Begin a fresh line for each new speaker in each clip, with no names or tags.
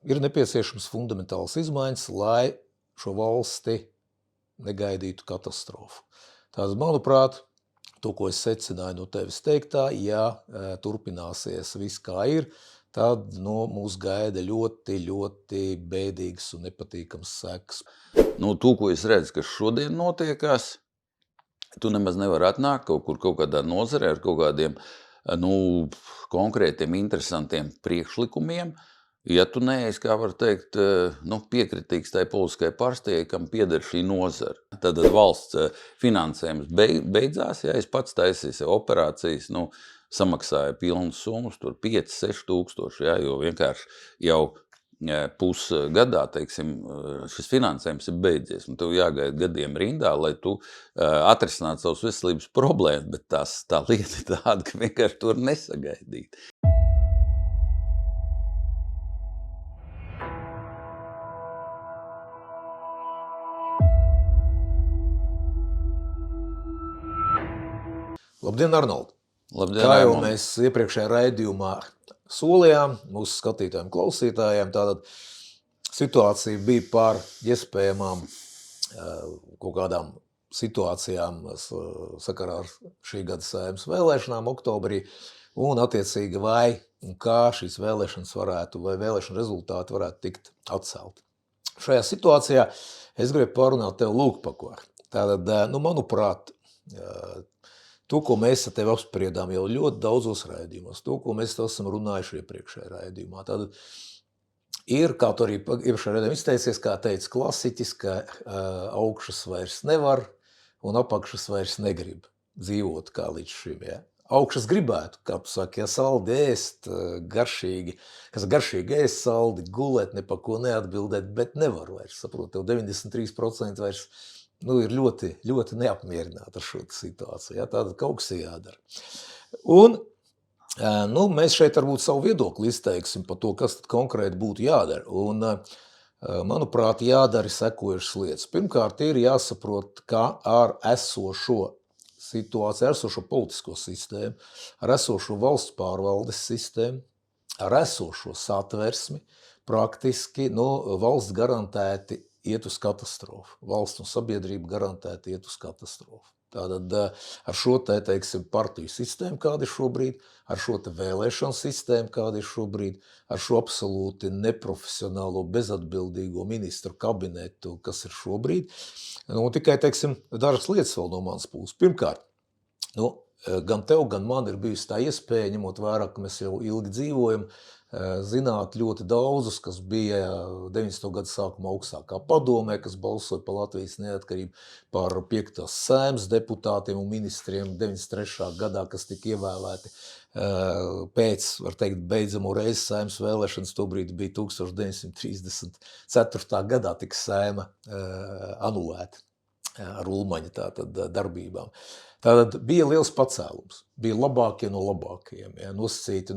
ir nepieciešams fundamentāls izmaiņas, lai šo valsti negaidītu katastrofu. Tātad, manuprāt, to, ko es secināju no tevis teiktā, ja turpināsies viss kā ir, tad mūs gaida ļoti, ļoti bēdīgas un nepatīkams sekas.
To, ko es redzu, kas šodien notiekās, tu nemaz nevar atnākt kaut kādā nozarē ar kaut kādiem konkrētiem, interesantiem priekšlikumiem, ja tu neesi, kā var teikt, piekritīgs tai politiskai partijai, kam pieder šī nozara. Tad valsts finansējums beidzās, ja es pats taisīju operācijas, samaksāju pilnas summas, tur 5-6 tūkstoši, ja, jo vienkārši jau pusgadā, teiksim, šis finansējums ir beidzies, un tev jāgaida gadiem rindā, lai tu atrisinātu savus veselības problēmas, bet tā lieta ir tāda, ka vienkārši to nesagaidīt.
Labdien, Arnold!
Labdien,
Kā jau
Raimond!
mēs iepriekšējā raidījumā solījām mūsu skatītājiem, klausītājiem, tātad situācija bija par iespējamām kaut kādām situācijām sakarā ar šī gada Saeimas vēlēšanām oktobrī un attiecīgi vai un kā šīs vēlēšanas varētu vai vēlēšana rezultāti varētu tikt atcelti. Šajā situācijā es gribu parunāt tev lūk par ko. Tātad, manuprāt, to, ko mēs ar tevi apspriedām jau ļoti daudzos raidījumos, to, ko mēs esam runājuši iepriekšējā raidījumā. Tad ir, kā tu arī iepriekšējā raidījumā izteicies, kā teica klasiķis, ka augšas vairs nevar un apakšas vairs negrib dzīvot kā līdz šim. Ja? Augšas gribētu, kā tu saki, ja saldi ēst, garšīgi, kas garšīgi ēst saldi, gulēt, ne pa ko neatbildēt, bet nevar vairs, saprot, tev 93% vairs ir ļoti, ļoti neapmierināti ar šo situāciju. Ja? Tātad kaut kas jādara. Un mēs šeit varbūt savu viedokli izteiksim par to, kas tad konkrēti būtu jādara. Un, manuprāt, jādara sekojušas lietas. Pirmkārt, ir jāsaprot, kā ar esošo situāciju, ar esošo politisko sistēmu, ar esošo valsts pārvaldes sistēmu, ar esošo satversmi, praktiski valsts garantēti iet uz katastrofu. Valsts un sabiedrība garantēti iet uz katastrofu. Tātad ar šo teiksim, partiju sistēmu, kāda ir šobrīd, ar šo vēlēšanu sistēmu, kāda ir šobrīd, ar šo absolūti neprofesionālo, bezatbildīgo ministru kabinetu, kas ir šobrīd. Tikai, teiksim, dažas lietas vēl no manas puses. Pirmkārt, gan tev, gan man ir bijusi tā iespēja, ņemot vērā, ka mēs jau ilgi dzīvojam, zināt ļoti daudzus, kas bija 90. gada sākuma augstākā padomē, kas balsoja par Latvijas neatkarību, par 5. Saeimas deputātiem un ministriem 93. gadā, kas tika ievēlēti pēc, var teikt, beidzamo reizi Saeimas vēlēšanas, tobrīd bija 1934. gadā tika Saeima anulēta ar Ulmaņa tātad darbībām. Tātad bija liels pacēlums, bija labākie no labākajiem, ja, nosacīti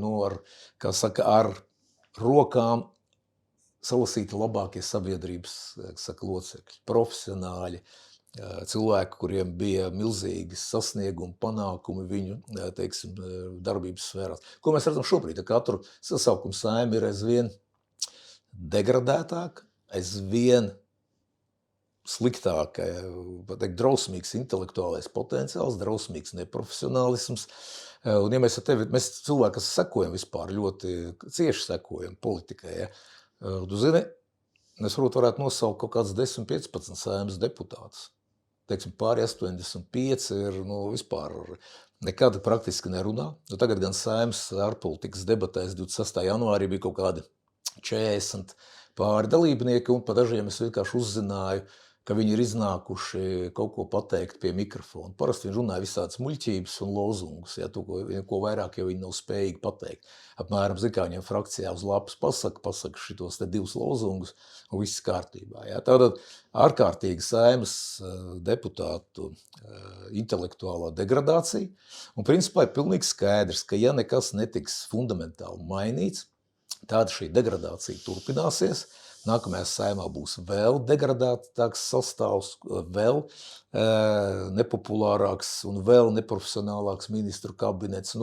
ar rokām salasīti labākie sabiedrības locekļi, profesionāļi, cilvēki, kuriem bija milzīgi sasniegumi, panākumi viņu, teiksim, darbības sfērās. Ko mēs redzam šobrīd? Katru sasaukumu Saeima ir aizvien degradētāk, aizvien sliktāk, drausmīgs intelektuālais potenciāls, drausmīgs neprofesionālisms. Un ja mēs cilvēki, kas sekojam vispār, ļoti cieši sekojam politikai, ja, tu zini, mēs varētu nosaukt kaut kāds 10-15 Saeimas deputātus. Teiksim, pāri 85 ir vispār nekad praktiski nerunā. Tagad gan Saeimas ārpolitikas debatēs 26. janvārī bija kaut kādi 40 pāri dalībnieki, un pa dažiem es vienkārši uzzināju, ka viņi ir iznākuši kaut ko pateikt pie mikrofona. Parasti viņi runāja visādas muļķības un lozungus, ja, ko vairāk jau viņi nav spējīgi pateikt. Apmēram, kā viņiem frakcijā uz lapas pasaka šitos te 2 lozungus, un viss kārtībā. Ja. Tātad ārkārtīgi Saeimas deputātu intelektuālā degradācija, un principā ir pilnīgi skaidrs, ka ja nekas netiks fundamentāli mainīts, tad šī degradācija turpināsies. Nākamajā Saeimā būs vēl degradētāks sastāvs, vēl nepopulārāks un vēl neprofesionālāks ministru kabinets,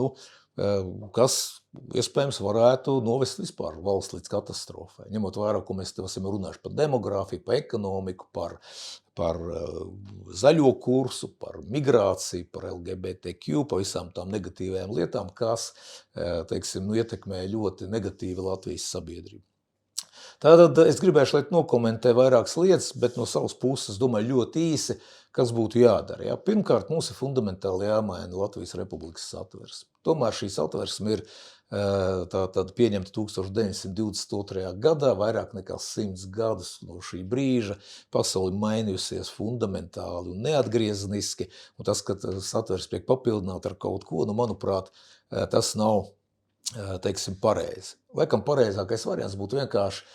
kas iespējams varētu novest vispār valsts līdz katastrofai. Ņemot vērā, ko mēs te esam runājuši par demogrāfiju, par ekonomiku, par zaļo kursu, par migrāciju, par LGBTQ, par visām tām negatīvajām lietām, kas, teiksim, ietekmē ļoti negatīvi Latvijas sabiedrību. Tātad es gribēju šeit nokomentēt vairākas lietas, bet no savas puses domāju ļoti īsi, kas būtu jādara. Ja? Pirmkārt, mums ir fundamentāli jāmaina Latvijas Republikas satversme. Tomēr šī satversme ir tātad pieņemta 1922. gadā, vairāk nekā 100 gadus no šī brīža. Pasauli mainījusies fundamentāli un neatgriezniski, un tas, ka satversme tiek papildināta ar kaut ko, nu, manuprāt, tas nav, teiksim, pareizi. Laikam pareizākais variants būtu vienkārši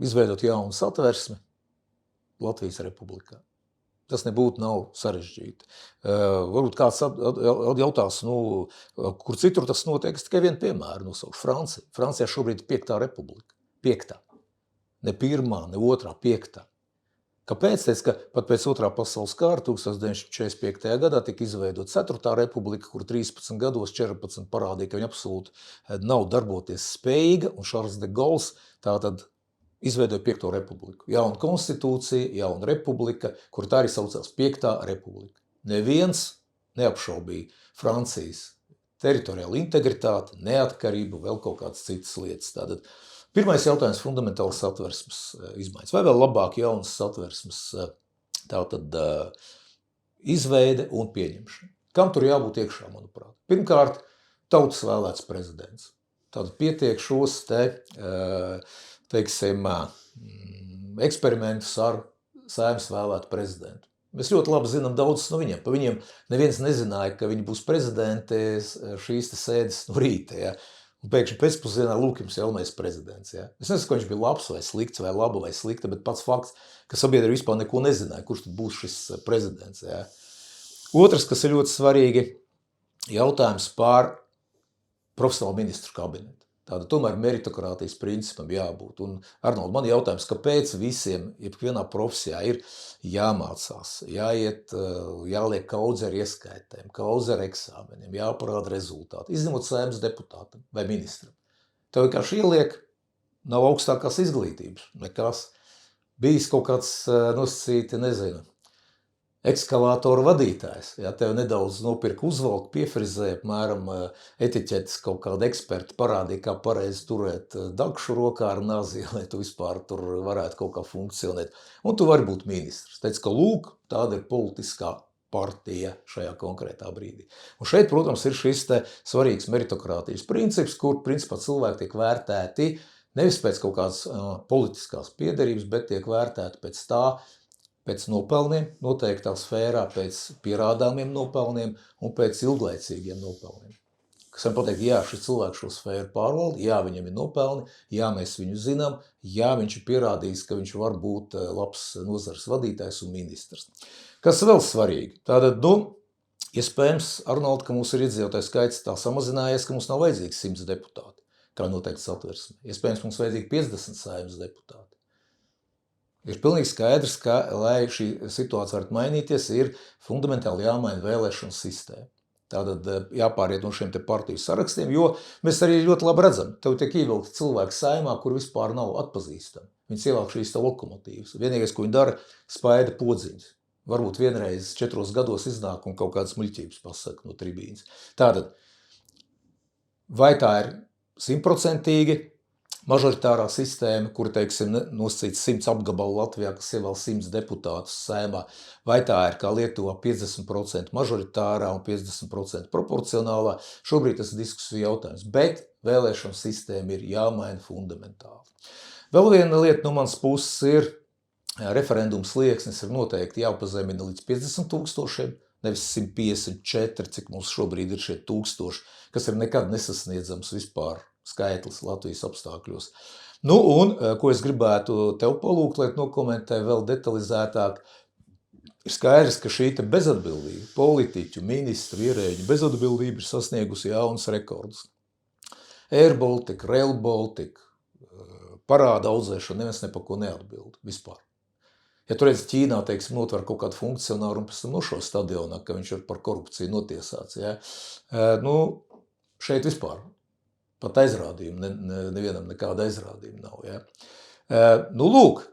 izveidot jaunu satversmi Latvijas Republikā. Tas nebūtu nav sarežģīti. Varbūt kāds jautās, kur citur tas notiek, es tikai vienu piemēru nosaušu. Francija. Francijā šobrīd ir 5. republika. 5. Ne 1., ne 2., 5. Kāpēc? Teic, ka pat pēc 2. pasaules kara 1945. gadā tika izveidot 4. republika, kur 13 gados 14 parādīja, ka viņa absolūti nav darboties spējīga, un Šarls de Gauls tātad izveidoja 5. republiku. Jauna konstitūcija, jauna republika, kur tā arī saucās 5. republika. Neviens neapšaubīja Francijas teritoriālu integritāti, neatkarību, vēl kaut kādas citas lietas. Tātad pirmais jautājums – fundamentāls satversmes izmaiņas. Vai vēl labāk jaunas satversmes tātad izveide un pieņemšana? Kam tur jābūt iekšā, manuprāt? Pirmkārt, tautas vēlēts prezidents. Tātad pietiek šos teiksim, eksperimentus ar Saeimas vēlētu prezidentu. Mēs ļoti labi zinām daudzus no viņiem. Pa viņiem neviens nezināja, ka viņi būs prezidenti šīs sēdes no rīta. Ja? Un pēkšņi pēcpusdienā lūk jums jaunais prezidents. Ja? Es nezinu, ka viņš bija labs vai slikts, vai laba vai slikta, bet pats fakts, ka sabiedrība vispār neko nezināja, kurš tad būs šis prezidents. Ja? Otrs, kas ir ļoti svarīgi, jautājums par profesionālu ministru kabinetu. Tāda tomēr meritokrātijas principam jābūt. Un, Arnold, man jautājums, kāpēc visiem, jebkvienā profesijā ir jāmācās, jāiet, jāliek kaudze ar ieskaitēm, kaudze ar eksāmeniem, jāparāda rezultāti, izņemot Saeimas deputātam vai ministram. Tev vienkārši ieliek, nav augstākās izglītības, nekas. Bijis kaut kāds nosacīti, nezinu, ekskalātoru vadītājs. Ja, tev nedaudz nopirka uzvalku, piefrizēja, apmēram etiķetes kaut kāda eksperta parādīja, kā pareizi turēt dagšu rokā ar nazi, lai tu vispār tur varētu kaut kā funkcionēt. Un tu vari būt ministrs. Teic, ka lūk, tāda ir politiskā partija šajā konkrētā brīdī. Un šeit, protams, ir šis te svarīgs meritokrātijas princips, kur principā cilvēki tiek vērtēti nevis pēc kaut kādas politiskās piederības, bet tiek vērtēti pēc tā, pēc nopelniem, noteiktā sfērā, pēc pierādāmiem nopelniem un pēc ilglaicīgiem nopelniem. Kas var pateikt, jā, šis cilvēks šo sfēru pārvalda, jā, viņam ir nopelni, jā, mēs viņu zinām, jā, viņš ir pierādījis, ka viņš var būt labs nozares vadītājs un ministrs. Kas vēl svarīgi? Tātad, iespējams, Arnold, ka mums ir iedzīvotāju skaits tā samazinājies, ka mums nav vajadzīgs 100 deputāti, kā noteikti satversme. Iespējams, mums vajadzīgi 50 Saeimas deputāti. Ir pilnīgi skaidrs, ka, lai šī situācija varētu mainīties, ir fundamentāli jāmaina vēlēšanu sistēma. Tātad jāpāriet no šiem te partiju sarakstiem, jo mēs arī ļoti labi redzam, tev tiek ievilkti cilvēki Saeimā, kur vispār nav atpazīstami. Viņas ievāk šīs te lokomotīvas. Vienīgais, ko viņi dara, spaida podziņas. Varbūt vienreiz 4 gados iznāk un kaut kādas muļķības pasaka no tribīnas. Tātad, vai tā ir 100% mažoritārā sistēma, kur, teiksim, nosacīts 100 apgabalu Latvijā, kas ievēl 100 deputātus Saeimā, vai tā ir kā Lietuvā 50% mažoritārā un 50% proporcionālā, šobrīd tas ir diskusiju jautājums, bet vēlēšanu sistēma ir jāmaina fundamentāli. Vēl viena lieta no manas puses ir referendums slieksnis ir noteikti jāpazemina līdz 50 000, nevis 154, cik mums šobrīd ir šie 1000, kas ir nekad nesasniedzams vispār skaitlis Latvijas apstākļos. Un, ko es gribētu tev palūgt, lai nokomentē vēl detalizētāk, ir skaidrs, ka šī bezatbildība, politiķu, ministru, ierēģu bezatbildība ir sasniegusi jaunas rekordus. Air Baltica, Rail Baltica, parāda audzēšana, neviens ne par ko neatbild vispār. Ja tu redzi Ķīnā, teiksim, notver kaut kādu funkcionāru un pēc tam nošo stadionā, ka viņš ir par korupciju notiesāts, ja? Šeit vispār pat aizrādījumu, nevienam nekāda aizrādījuma nav. Ja? Nu, lūk,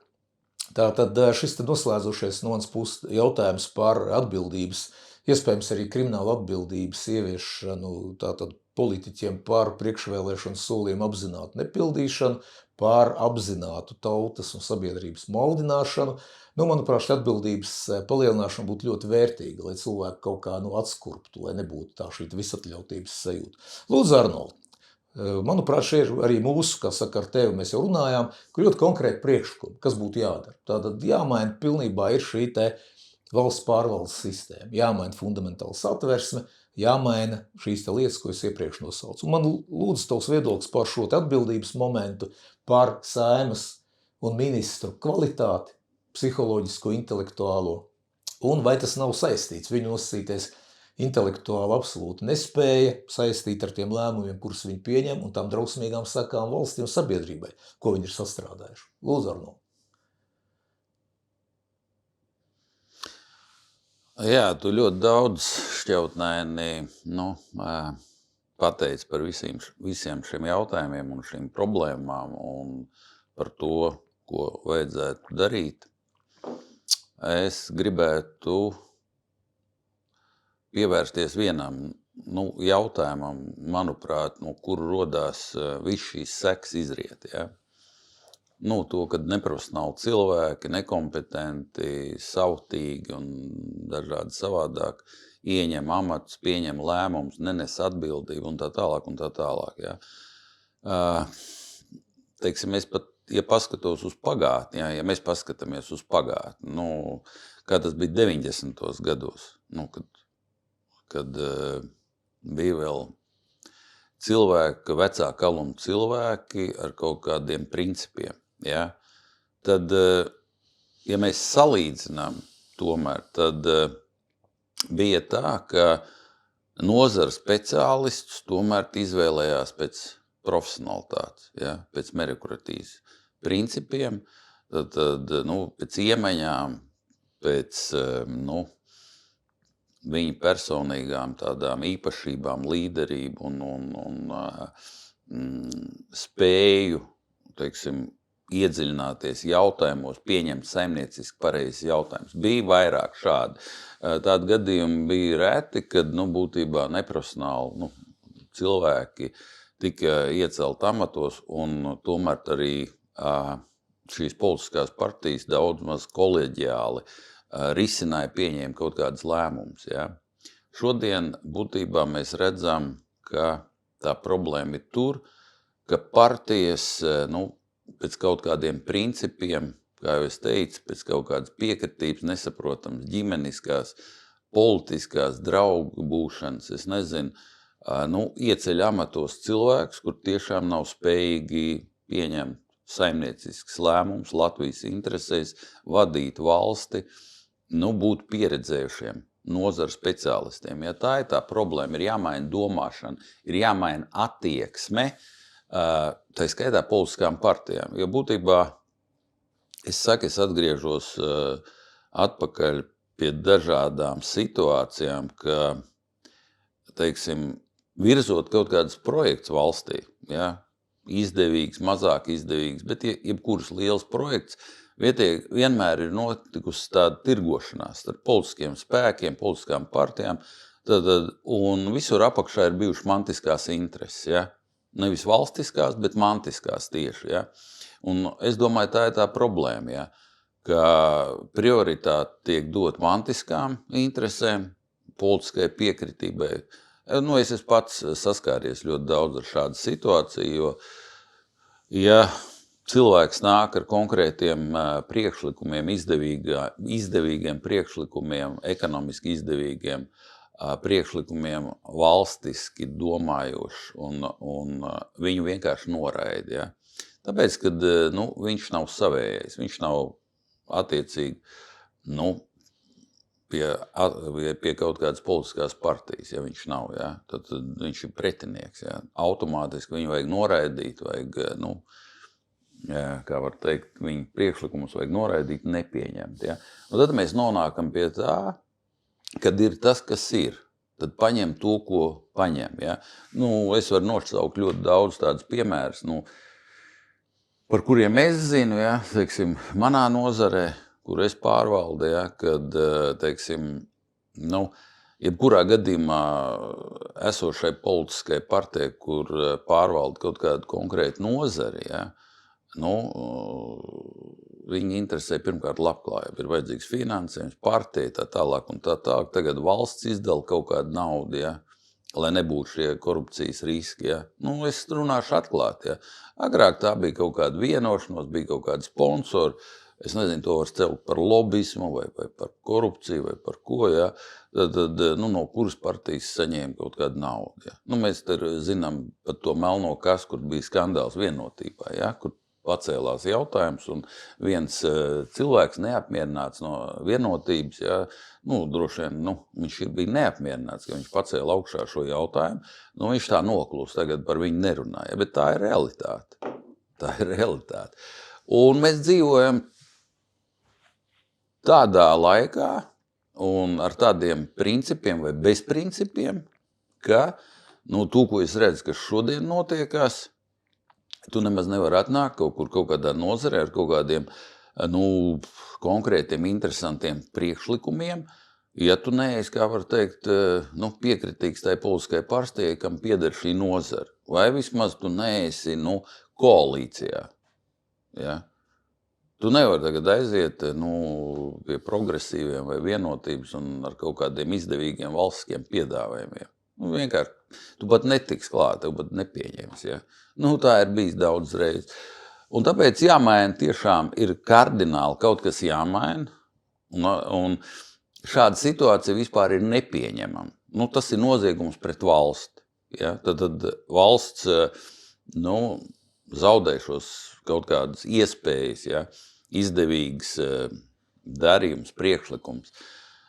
tātad šis noslēdzošais no manas puses jautājums par atbildības, iespējams arī kriminālu atbildības ieviešanu tātad politiķiem par priekšvēlēšanu solījumu apzinātu nepildīšanu, par apzinātu tautas un sabiedrības maldināšanu. Nu, manuprāt, šī atbildības palielināšana būtu ļoti vērtīga, lai cilvēki kaut kā atskurptu, lai nebūtu tā šī visatļautības sajūta. Lūdzu, Arnold, manuprāt, šie ir arī mūsu, kā saka, ar tevi mēs jau runājām, kur ļoti konkrēti priekšlikumi, kas būtu jādara. Tātad jāmaina pilnībā ir šī te valsts pārvaldes sistēma, jāmaina fundamentāla satversme, jāmaina šīs te lietas, ko es iepriekš nosaucu. Un man lūdzu tavs viedoklis par šo atbildības momentu, par Saeimas un ministru kvalitāti, psiholoģisko, intelektuālo, un vai tas nav saistīts, viņu nosacīties intelektuāli absolūti nespēja saistīt ar tiem lēmumiem, kurus viņi pieņem, un tām drausmīgām sakām valstī un sabiedrībai, ko viņi ir sastrādājuši. Lūdzu, Arnold.
Jā, tu ļoti daudz šķautnēni pateici par visiem šiem jautājumiem un šīm problēmām un par to, ko vajadzētu darīt. Es gribētu pievērsties vienam jautājumam, manuprāt, no kuru rodās viss šīs sekas izriet. Ja? To, kad neprofesionāli cilvēki, nekompetenti, sautīgi un dažādi savādāk ieņem amatus, pieņem lēmumus, nenes atbildību un tā tālāk un tā tālāk. Ja? Teiksim, es pat, ja paskatos uz pagātni, ja mēs paskatāmies uz pagātni, kā tas bija 90. gados, kad bija vēl cilvēki, vecā kaluma cilvēki ar kaut kādiem principiem. Ja? Tad, ja mēs salīdzinām tomēr, tad bija tā, ka nozara speciālistus tomēr izvēlējās pēc profesionalitātes, ja? Pēc meritokratīzes principiem, tad, pēc iemaņām, pēc viņa personīgām tādām īpašībām, līderību un spēju, teiksim, iedziļināties jautājumos, pieņemt saimnieciski pareizes jautājumus. Bija vairāk šādi. Tādi gadījumi bija reti, kad būtībā neprofesionāli cilvēki tika iecelt amatos un tomēr arī šīs politiskās partijas daudz maz koleģiāli risināja, pieņēma kaut kādas lēmumus. Ja? Šodien būtībā mēs redzam, ka tā problēma ir tur, ka partijas, pēc kaut kādiem principiem, kā jau es teicu, pēc kaut kādas piekritības, nesaprotams, ģimeniskās, politiskās, draugu būšanas, es nezinu, ieceļ amatos cilvēkus, kur tiešām nav spējīgi pieņemt saimniecisks lēmums Latvijas interesēs, vadīt valsti, būt pieredzējušiem nozara speciālistiem. Ja tā ir tā problēma, ir jāmaina domāšana, ir jāmaina attieksme, tā skaitā politiskām partijām. Jo būtībā, es atgriežos atpakaļ pie dažādām situācijām, ka, teiksim, virzot kaut kādus projekts valstī, ja, izdevīgs, mazāk izdevīgs, bet jebkurus liels projekts, vienmēr ir notikusi tāda tirgošanās starp politiskiem spēkiem, politiskām partijām, un visur apakšā ir bijušas mantiskās intereses, ja. Nevis valstiskās, bet mantiskās tieši. Ja? Un es domāju, tā ir tā problēma, ja? Ka prioritāte tiek dot mantiskām interesēm, politiskai piekritībai. Es esmu pats saskāries ļoti daudz ar šādu situāciju, jo ja cilvēks nāk ar konkrētiem priekšlikumiem, izdevīgiem priekšlikumiem, ekonomiski izdevīgiem priekšlikumiem valstiski domājoši un viņu vienkārši noraida. Ja? Tāpēc, kad viņš nav savējais, viņš nav attiecīgi pie kaut kādas politiskās partijas, ja viņš nav, ja? Tad viņš ir pretinieks. Ja? Automātiski viņu vajag noraidīt, kā var teikt, viņu priekšlikumus vajag noraidīt, nepieņemt. Ja? Un tad mēs nonākam pie tā, kad ir tas, kas ir. tad paņem to, ko paņem. Ja? Nu, es varu nosaukt ļoti daudz tādus piemērus, nu, par kuriem es zinu, ja? Teiksim, manā nozarē, kur es pārvaldu, ja? Kad, teiksim, nu, jebkurā gadījumā esošai politiskai partijai, kur pārvalda kaut kādu konkrētu nozari, ja? Nu, viņi interesē pirmkārt labklājību, ir vajadzīgs finansējums, partija, tā tālāk un tā tālāk. Tagad valsts izdala kaut kādu naudu, ja, lai nebūtu šie korupcijas riski. Ja. Nu, es runāšu atklāti. Ja. Agrāk tā bija kaut kāda vienošanos, bija kaut kādi sponsori. Es nezinu, to var celt par lobismu vai par korupciju vai par ko. Ja. Tad nu, no kuras partijas saņēma kaut kādu naudu. Ja. Nu, mēs zinām pat to melno kasu, kur bija skandāls Vienotībā, ja, kur pacēlās jautājums, un viens cilvēks neapmierināts no Vienotības, ja, nu, droši vien, nu, viņš bija neapmierināts, ka viņš pacēla augšā šo jautājumu, nu, viņš tā noklūst, tagad par viņu nerunāja, bet tā ir realitāte. Tā ir realitāte. Un mēs dzīvojam tādā laikā un ar tādiem principiem vai bez principiem, ka, nu, to, ko es redzu, kas šodien notiekās, tu nemaz nevar atnākt kaut kādā nozarē ar kaut kādiem nu, konkrētiem, interesantiem priekšlikumiem, ja tu neesi, kā var teikt, nu, piekritīgs tai politiskai partijai, kam pieder šī nozara. Vai vismaz tu neesi nu, koalīcijā. Ja? Tu nevari tagad aiziet nu, pie progresīviem vai Vienotības un ar kaut kādiem izdevīgiem valstiskiem piedāvājumiem. Nu, vienkārši, tu pat netiks klāt, tu pat nepieņems. Ja? Nu, tā ir bijis daudz reizes. Un tāpēc jāmaina tiešām ir kardināli kaut kas jāmaina. Un šāda situācija vispār ir nepieņemama. Nu, tas ir noziegums pret valsti. Ja? Tad valsts nu, zaudē šos kaut kādas iespējas, ja? Izdevīgas darījums, priekšlikums.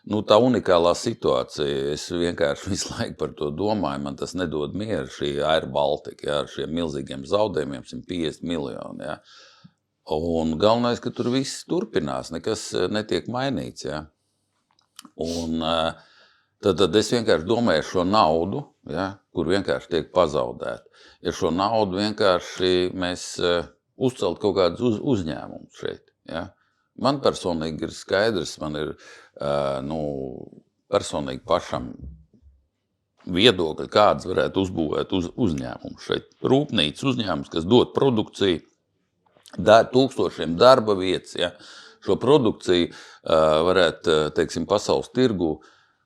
Nu, tā unikālā situācija, es vienkārši visu laiku par to domāju, man tas nedod mieru, šī Air Baltica, ja, ar šiem milzīgiem zaudējumiem, 150 miljoni. Ja. Un galvenais, ka tur viss turpinās, nekas netiek mainīts. Ja. Un tad es vienkārši domāju šo naudu, ja, kur vienkārši tiek pazaudēta. Ja šo naudu vienkārši mēs uzcelt kaut kādus uzņēmumus šeit. Ja. Man personīgi ir skaidrs, man ir nu, personīgi pašam viedokļi, kāds varētu uzbūvēt uzņēmumu šeit. Rūpnīcas uzņēmums, kas dod produkciju, tūkstošiem darba vietas, ja. Šo produkciju varētu, teiksim, pasaules tirgu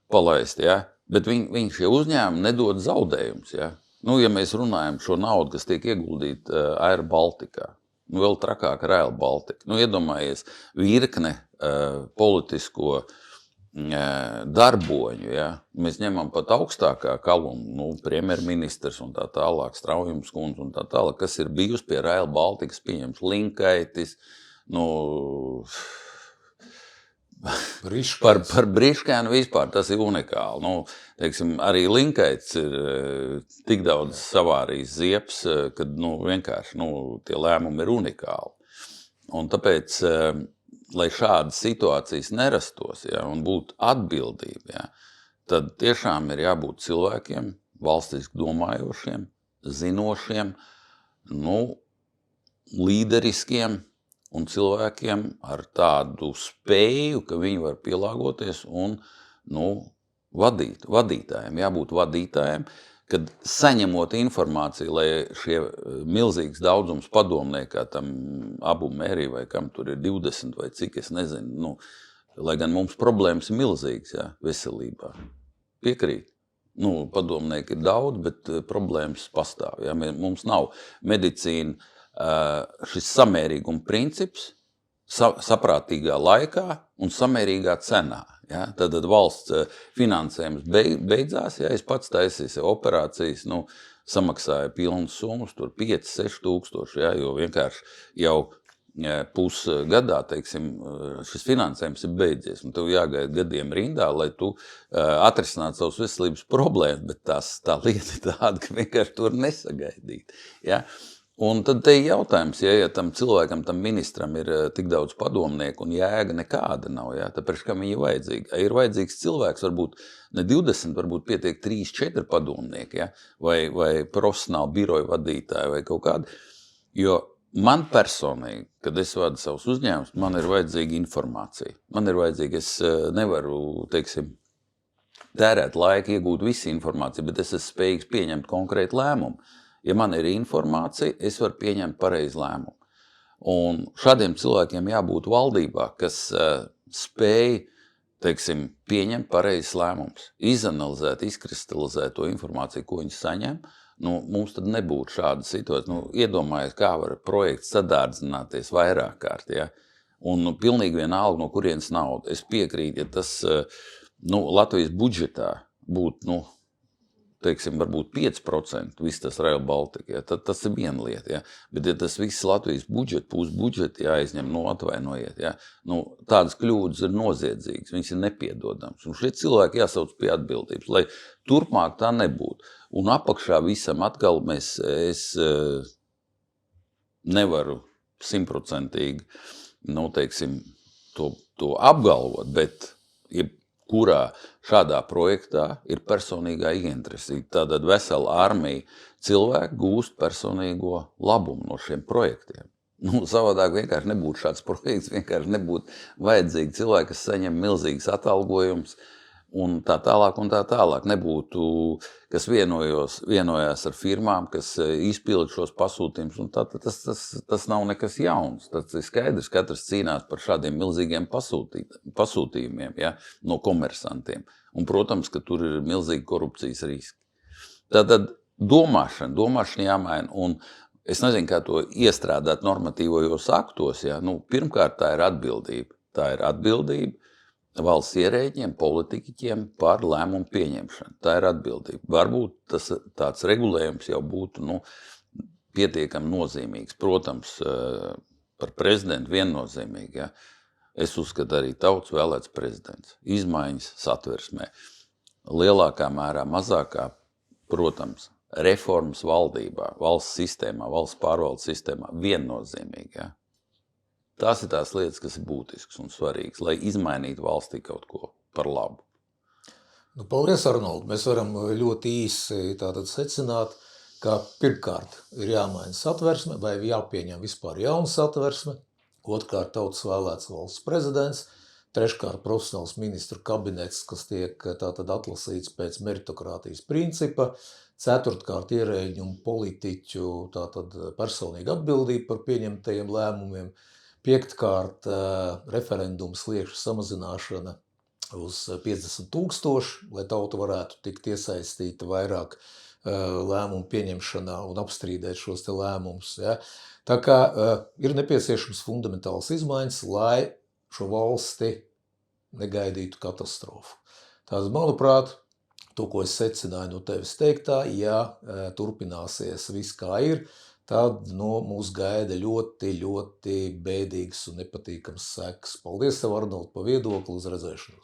palaist, ja. Bet viņi šie uzņēmumi nedod zaudējumus, ja. Nu, ja mēs runājam šo naudu, kas tiek ieguldīta Air Balticā, nu, vēl trakāk Rail Baltica. Nu, iedomājies virkne politisko darboņu, ja. Mēs ņemam pat augstākā kaluma, nu, premjerministrs un tā tālāk, Straujums kundze un tā tālāk, kas ir bijusi pie Rail Balticas, pieņems Linkaitis, nu, par Briškēnu vispār, tas ir unikāli. Nu, teiksim, arī Linkaits ir tik daudz savārījis ziepes, kad nu, vienkārši nu, tie lēmumi ir unikāli. Un tāpēc, lai šādas situācijas nerastos, ja, un būtu atbildība, ja, tad tiešām ir jābūt cilvēkiem, valstiski domājošiem, zinošiem, nu, līderiskiem, un cilvēkiem ar tādu spēju, ka viņi var pielāgoties un nu, vadītājiem, jābūt vadītājiem, kad saņemot informāciju, lai šie milzīgs daudzums padomniekā tam Abu Mērī vai kam tur ir 20 vai cik, es nezinu, nu, lai gan mums problēmas ir milzīgas, ja, veselībā. Piekrīt. Nu, padomnieki ir daudz, bet problēmas pastāv. Ja. Mums nav medicīna šis samērīguma princips saprātīgā laikā un samērīgā cenā. Ja? Tad valsts finansējums beidzās, ja es pats taisīju operācijas, nu, samaksāju pilnas summas, tur 5-6 tūkstoši, ja? Jo vienkārši jau pusgadā, teiksim, šis finansējums ir beidzies, un tev jāgaida gadiem rindā, lai tu atrisinātu savus veselības problēmas, bet tā lieta ir tāda, ka vienkārši tur nesagaidīt. Ja? Un tad te ir jautājums, ja tam cilvēkam, tam ministram ir tik daudz padomnieku un jēga nekāda nav, ja, tāpēc, kam viņi ir vajadzīgi. Ja ir vajadzīgs cilvēks, varbūt ne 20, varbūt pietiek 3, 4 padomnieki, ja, vai profesionāli biroju vadītāji vai kaut kādi. Jo man personīgi, kad es vadu savus uzņēmumus, man ir vajadzīga informācija. Man ir vajadzīga, es nevaru, teiksim, tērēt laiku, iegūt visu informāciju, bet es esmu spējīgs pieņemt konkrētu lēmumu. Ja man ir informācija, es varu pieņemt pareizu lēmumu. Un šādiem cilvēkiem jābūt valdībā, kas spēj, teiksim, pieņemt pareizes lēmumus, izanalizēt, izkristalizēt to informāciju, ko viņi saņem. Mums tad nebūtu šāda situācija. Iedomājies, kā var projekts sadārdzināties vairāk kārt, ja? Un pilnīgi vienalga, no kurienes nauda. Es piekrītu, ja tas Latvijas budžetā būtu, teiksim, varbūt 5% viss tas Rail Baltica, ja, tad tas ir viena lieta, ja. Bet ja tas viss Latvijas budžets jāizņem, atvainojiet, ja, tādas kļūdas ir noziedzīgas, viņas ir nepiedodams. Un šie cilvēki jāsauc pie atbildības, lai turpmāk tā nebūtu. Un apakšā visam atkal es nevaru 100%, teiksim, to apgalvot, bet kurā šādā projektā ir personīgā ieinteresība. Tātad vesela armija cilvēku gūst personīgo labumu no šiem projektiem. Savādāk vienkārši nebūtu šāds projekts, vienkārši nebūtu vajadzīgi cilvēki, kas saņem milzīgas atalgojumus un tā tālāk. Nebūtu, kas vienojās ar firmām, kas izpilda šos pasūtījumus. Tas nav nekas jauns. Tas ir skaidrs, katrs cīnās par šādiem milzīgiem pasūtījumiem, ja, no komersantiem. Un, protams, ka tur ir milzīgi korupcijas riski. Tātad domāšana jāmaina. Un es nezinu, kā to iestrādāt normatīvajos aktos. Ja. Pirmkārt, tā ir atbildība. Tā ir atbildība valsts ierēģiem, politiķiem par lēmumu pieņemšanu. Tā ir atbildība. Varbūt tāds regulējums jau būtu pietiekami nozīmīgs. Protams, par prezidentu viennozīmīgi. Ja. Es uzskatu arī tautas vēlēts prezidents. Izmaiņas satversmē. Lielākā mērā, mazākā, protams, reformas valdībā, valsts sistēmā, valsts pārvaldes sistēmā viennozīmīgi. Ja. Tās ir tās lietas, kas ir būtiskas un svarīgas, lai izmainītu valstī kaut ko par labu.
Paldies, Arnold. Mēs varam ļoti īsi tātad secināt, ka pirmkārt ir jāmaina satversme vai jāpieņem vispār jauna satversme, otrkārt tautas vēlēts valsts prezidents, treškārt profesionāls ministru kabinets, kas tiek tātad atlasīts pēc meritokrātijas principa, ceturtkārt ierēģu un politiķu tātad personīga atbildība par pieņemtajiem lēmumiem, piektkārt referendumu sliekšņa samazināšana uz 50 000, lai tauta varētu tikt iesaistīta vairāk lēmumu pieņemšanā un apstrīdēt šos te lēmumus. Ja. Tā kā ir nepieciešams fundamentāls izmaiņas, lai šo valsti negaidītu katastrofu. Tātad, manuprāt, to, ko es secināju no tevis teiktā, ja turpināsies viss kā ir, tad mūs gaida ļoti, ļoti bēdīgas un nepatīkams sekas. Paldies tev, Arnold, par viedokli, uz redzēšanos!